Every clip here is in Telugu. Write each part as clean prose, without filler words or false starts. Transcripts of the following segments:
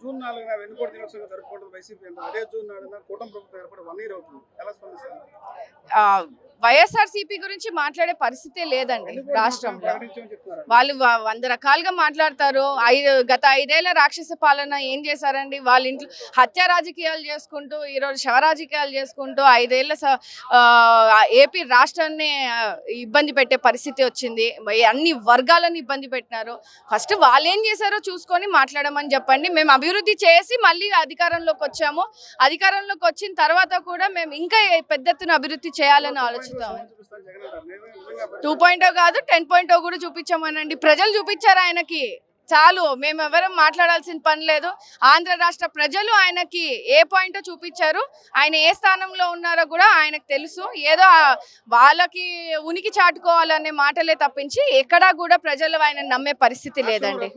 జూన్ 4న వెన్నుపోటు దినోత్సవంగా జరుపుకుంటుంది వైసీపీ అంటారు. అదే జూన్ 4న కూటమి ప్రభుత్వం ఏర్పడి 1 ఇయర్ అవుతుంది. ఎలా స్పందిస్తారు? వైఎస్ఆర్సీపీ గురించి మాట్లాడే పరిస్థితే లేదండి రాష్ట్రంలో. ప్రకటించమని చెప్తున్నారు. వాళ్ళు 100 రకాలుగా మాట్లాడతారు. గత 5 ఏళ్ల రాక్షస పాలన ఏం చేశారండి? వాళ్ళ ఇంట్లో హత్య రాజకీయాలు చేసుకుంటూ, ఈరోజు శవ రాజకీయాలు చేసుకుంటూ 5 ఏళ్ల ఏపీ రాష్ట్రాన్ని ఇబ్బంది పెట్టే పరిస్థితి వచ్చింది. అన్ని వర్గాలను ఇబ్బంది పెట్టినారు. ఫస్ట్ వాళ్ళు ఏం చేశారో చూసుకొని మాట్లాడమని చెప్పండి. మేము అభివృద్ధి చేసి మళ్ళీ అధికారంలోకి వచ్చాము. అధికారంలోకి వచ్చిన తర్వాత కూడా మేము ఇంకా పెద్ద ఎత్తున అభివృద్ధి చేయాలని ఆలోచిస్తాము. 2.0 కాదు 10.0 కూడా చూపించామనండి. ప్రజలు చూపించారు ఆయనకి. చాలు, మేము ఎవరం మాట్లాడాల్సిన పని లేదు. ఆంధ్ర రాష్ట్ర ప్రజలు ఆయనకి ఏ పాయింట్ చూపించారు, ఆయన ఏ స్థానంలో ఉన్నారో కూడా ఆయనకు తెలుసు. ఏదో వాళ్ళకి ఉనికి చాటుకోవాలనే మాటలే తప్పించి ఎక్కడా కూడా ప్రజలు ఆయన నమ్మే పరిస్థితి లేదండి.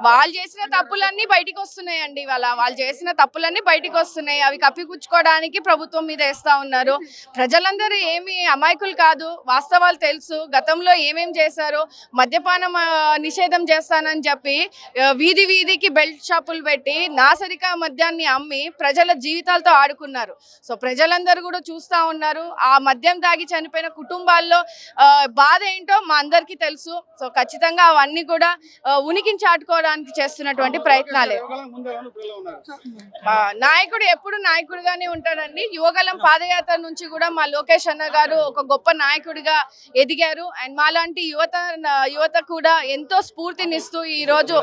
వాళ్ళు చేసిన తప్పులన్నీ బయటికి వస్తున్నాయండి. వాళ్ళు చేసిన తప్పులన్నీ బయటికి వస్తున్నాయి. అవి కప్పిపుచ్చుకోవడానికి ప్రభుత్వం మీద వేస్తా ఉన్నారు. ప్రజలందరూ ఏమి అమాయకులు కాదు, వాస్తవాలు తెలుసు. గతంలో ఏమేం చేశారో, మద్యపానం నిషేధం చేస్తానని చెప్పి వీధి వీధికి బెల్ట్ షాపులు పెట్టి నాసరిక మద్యాన్ని అమ్మి ప్రజల జీవితాలతో ఆడుకున్నారు. సో ప్రజలందరూ కూడా చూస్తూ ఉన్నారు. ఆ మద్యం తాగి చనిపోయిన కుటుంబాల్లో బాధ ఏంటో మా అందరికీ తెలుసు. సో ఖచ్చితంగా అవన్నీ కూడా ఉనికిని చాటుకోవడానికి చేస్తున్నటువంటి ప్రయత్నాలే. నాయకుడు ఎప్పుడు నాయకుడిగానే ఉంటాడండి. యువగలం పాదయాత్ర నుంచి కూడా మా లోకేష్ అన్న గారు ఒక గొప్ప నాయకుడిగా ఎదిగారు. అండ్ మాలాంటి యువత కూడా ఎంతో స్ఫూర్తినిస్తూ ఈరోజు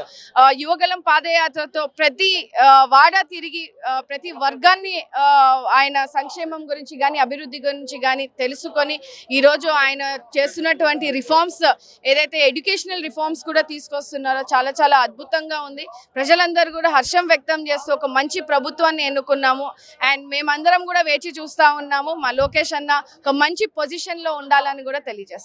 యువగలం పాదయాత్రతో ప్రతి వాడ తిరిగి ప్రతి వర్గాన్ని ఆయన సంక్షేమం గురించి కానీ అభివృద్ధి గురించి కానీ తెలుసుకొని ఈరోజు ఆయన చేస్తున్నటువంటి రిఫార్మ్స్, ఏదైతే ఎడ్యుకేషనల్ రిఫార్మ్స్ కూడా తీసుకొస్తున్నారో చాలా చాలా అద్భుతంగా ఉంది. ప్రజలందరూ కూడా హర్షం వ్యక్తం చేస్తూ ఒక మంచి ప్రభుత్వాన్ని ఎన్నుకున్నాము. అండ్ మేమందరం కూడా వేచి చూస్తూ ఉన్నాము. మా లోకేష్ అన్న ఒక మంచి పొజిషన్లో ఉండాలని కూడా తెలియజేస్తాం.